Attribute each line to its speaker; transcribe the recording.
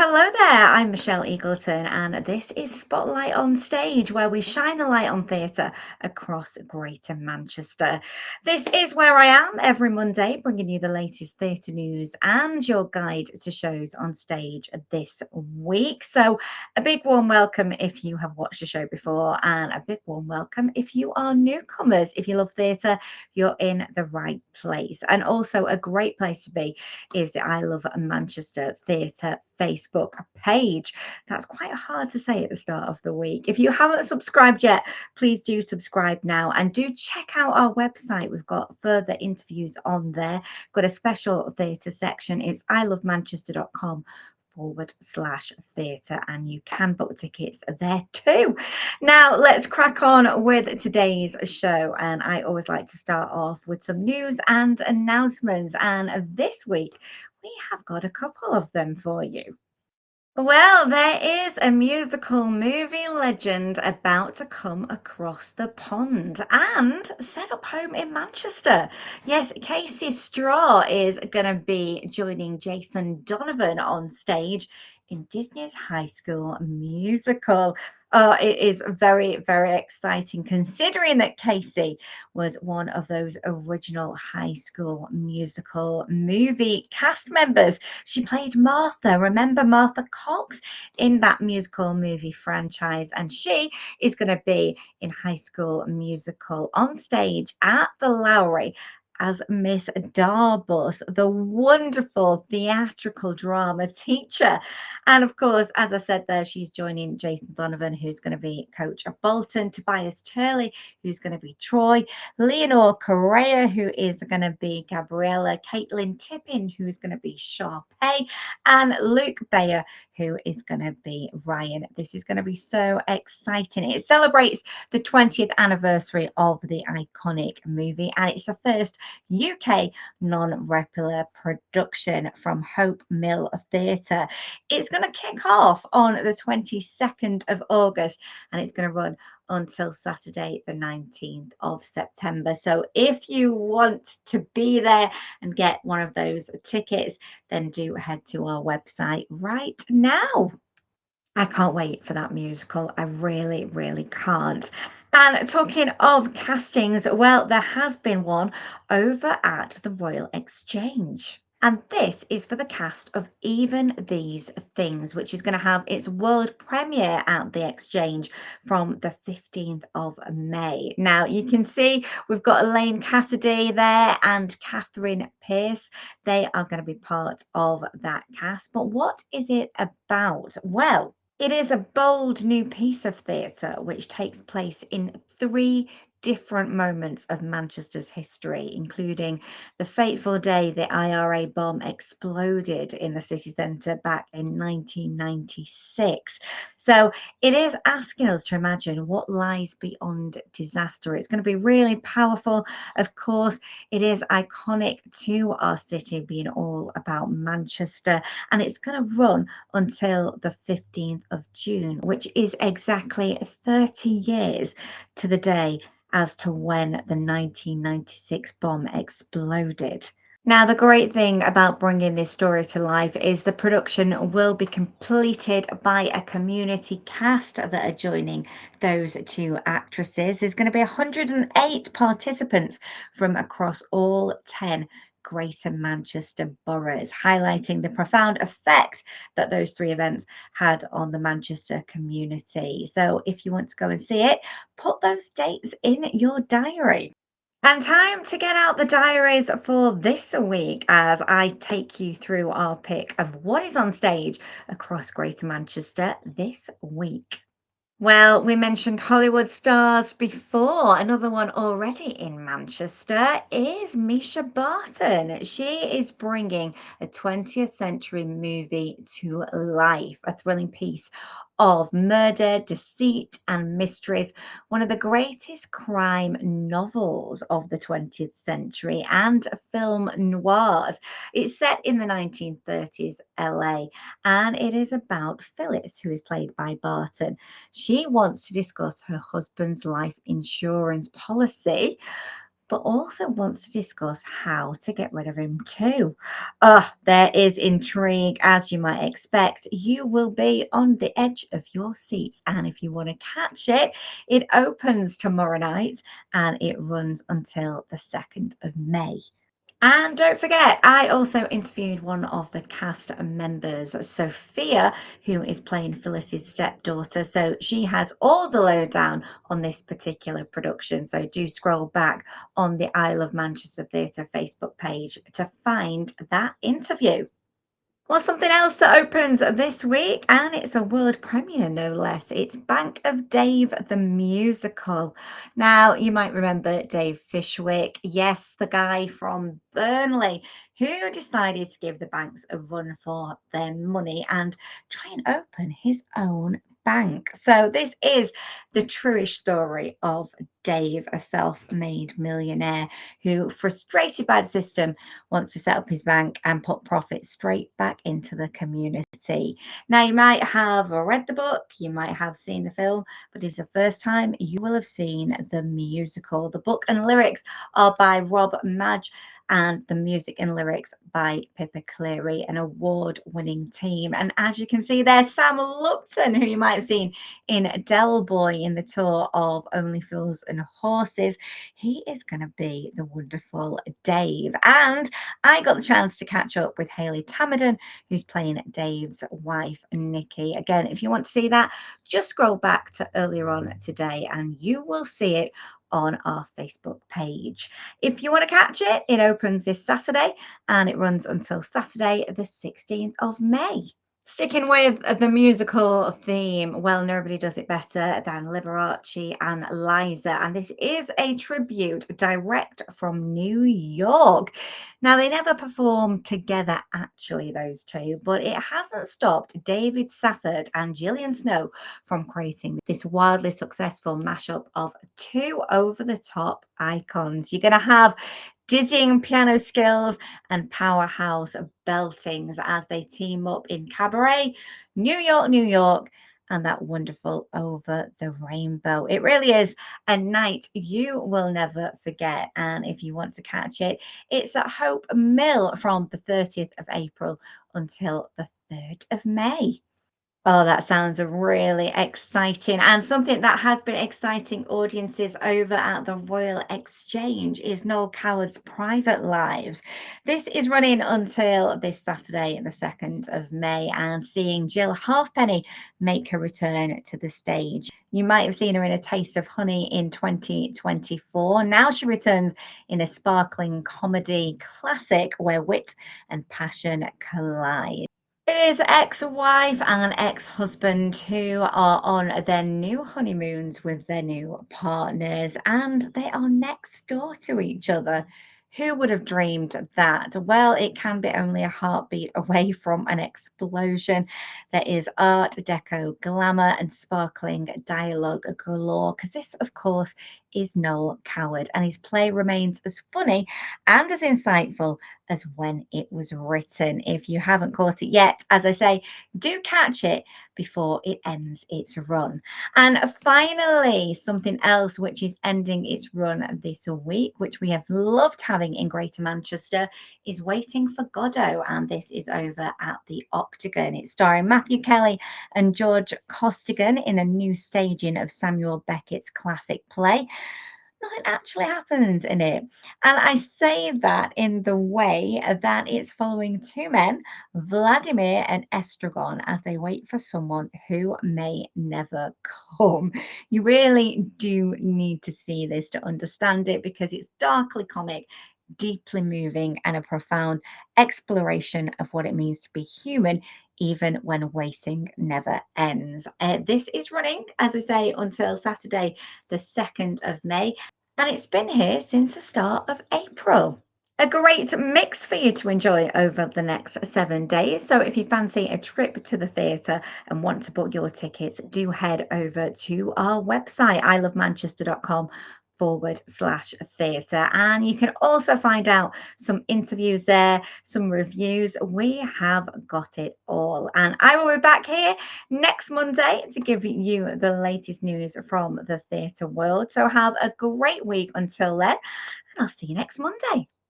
Speaker 1: Hello there, I'm Michelle Eagleton, and this is Spotlight on Stage, where we shine a light on theatre across Greater Manchester. This is where I am every Monday, bringing you the latest theatre news and your guide to shows on stage this week. So, a big warm welcome if you have watched the show before, and a big warm welcome if you are newcomers. If you love theatre, you're in the right place. And also, a great place to be is the I Love Manchester Theatre Facebook page. That's quite hard to say at the start of the week. If you haven't subscribed yet, please do subscribe now and do check out our website. We've got further interviews on there. Got a special theatre section. It's ilovmanchester.com/theatre, and you can book tickets there too. Now let's crack on with today's show, and I always like to start off with some news and announcements, and this week we have got a couple of them for you. Well, there is a musical movie legend about to come across the pond and set up home in Manchester. Yes, Casey Straw is going to be joining Jason Donovan on stage in Disney's High School Musical. It is very, very exciting considering that Casey was one of those original High School Musical movie cast members. She played Martha. Remember Martha Cox in that musical movie franchise? And she is going to be in High School Musical on stage at the Lowry as Miss Darbus, the wonderful theatrical drama teacher. And of course, as I said there, she's joining Jason Donovan, who's going to be Coach of Bolton, Tobias Turley, who's going to be Troy, Leonore Correa, who is going to be Gabriella, Caitlin Tippin, who's going to be Sharpay, and Luke Bayer, who is going to be Ryan. This is going to be so exciting. It celebrates the 20th anniversary of the iconic movie, and it's the first UK non-regular production from Hope Mill Theatre. It's going to kick off on the 22nd of August, and it's going to run until Saturday, the 19th of September. So if you want to be there and get one of those tickets, then do head to our website right now. I can't wait for that musical. I really, really can't. And talking of castings, well, there has been one over at the Royal Exchange. And this is for the cast of Even These Things, which is going to have its world premiere at the Exchange from the 15th of May. Now, you can see we've got Elaine Cassidy there and Catherine Pierce. They are going to be part of that cast. But what is it about? Well, it is a bold new piece of theatre which takes place in three different moments of Manchester's history, including the fateful day the IRA bomb exploded in the city centre back in 1996. So it is asking us to imagine what lies beyond disaster. It's going to be really powerful. Of course, it is iconic to our city, being all about Manchester, and it's going to run until the 15th of June, which is exactly 30 years to the day as to when the 1996 bomb exploded. Now, the great thing about bringing this story to life is the production will be completed by a community cast that are joining those two actresses. There's going to be 108 participants from across all 10 Greater Manchester boroughs, highlighting the profound effect that those three events had on the Manchester community. So, if you want to go and see it, put those dates in your diary. And time to get out the diaries for this week as I take you through our pick of what is on stage across Greater Manchester this week. Well, we mentioned Hollywood stars before. Another one already in Manchester is Misha Barton. She is bringing a 20th century movie to life, a thrilling piece of murder, deceit, and mysteries, one of the greatest crime novels of the 20th century and film noirs. It's set in the 1930s LA, and it is about Phyllis, who is played by Barton. She wants to discuss her husband's life insurance policy, but also wants to discuss how to get rid of him too. There is intrigue, as you might expect. You will be on the edge of your seats, and if you want to catch it, it opens tomorrow night and it runs until the 2nd of May. And don't forget, I also interviewed one of the cast members, Sophia, who is playing Phyllis's stepdaughter. So she has all the lowdown on this particular production. So do scroll back on the I Love Manchester Theatre Facebook page to find that interview. Well, something else that opens this week, and it's a world premiere, no less. It's Bank of Dave the musical. Now, you might remember Dave Fishwick, yes, the guy from Burnley, who decided to give the banks a run for their money and try and open his own bank. So, this is the truish story of Dave, a self made millionaire who, frustrated by the system, wants to set up his bank and put profits straight back into the community. Now, you might have read the book, you might have seen the film, but it's the first time you will have seen the musical. The book and lyrics are by Rob Madge, and the music and lyrics by Pippa Cleary, an award winning team. And as you can see there, Sam Lupton, who you might have seen in Del Boy in the tour of Only Fools and Horses, he is going to be the wonderful Dave. And I got the chance to catch up with Hayley Tamadon, who's playing Dave's wife, Nikki. Again, if you want to see that, just scroll back to earlier on today and you will see it on our Facebook page. If you want to catch it, it opens this Saturday and it runs until Saturday, the 16th of May. Sticking with the musical theme, well, nobody does it better than Liberace and Liza. And this is a tribute direct from New York. Now, they never performed together, actually, those two, but it hasn't stopped David Safford and Gillian Snow from creating this wildly successful mashup of two over the top icons. You're going to have dizzying piano skills and powerhouse beltings as they team up in Cabaret, New York, New York, and that wonderful Over the Rainbow. It really is a night you will never forget. And if you want to catch it, it's at Hope Mill from the 30th of April until the 3rd of May. Oh, that sounds really exciting. And something that has been exciting audiences over at the Royal Exchange is Noel Coward's Private Lives. This is running until this Saturday, the 2nd of May, and seeing Jill Halfpenny make her return to the stage. You might have seen her in A Taste of Honey in 2024. Now she returns in a sparkling comedy classic where wit and passion collide. It is ex-wife and ex-husband who are on their new honeymoons with their new partners, and they are next door to each other. Who would have dreamed that? Well, it can be only a heartbeat away from an explosion. There is art, deco, glamour, and sparkling dialogue galore, because this, of course, is Noel Coward, and his play remains as funny and as insightful as when it was written. If you haven't caught it yet, as I say, do catch it before it ends its run. And finally, something else which is ending its run this week, which we have loved having in Greater Manchester, is Waiting for Godot. And this is over at the Octagon. It's starring Matthew Kelly and George Costigan in a new staging of Samuel Beckett's classic play. Nothing actually happens in it. And I say that in the way that it's following two men, Vladimir and Estragon, as they wait for someone who may never come. You really do need to see this to understand it because it's darkly comic, deeply moving, and a profound exploration of what it means to be human even when waiting never ends. This is running, as I say, until Saturday, the 2nd of May, and it's been here since the start of April. A great mix for you to enjoy over the next 7 days. So, if you fancy a trip to the theatre and want to book your tickets, do head over to our website, ilovemanchester.com/theatre. And you can also find out some interviews there, some reviews. We have got it all. And I will be back here next Monday to give you the latest news from the theatre world. So have a great week until then. and I'll see you next Monday.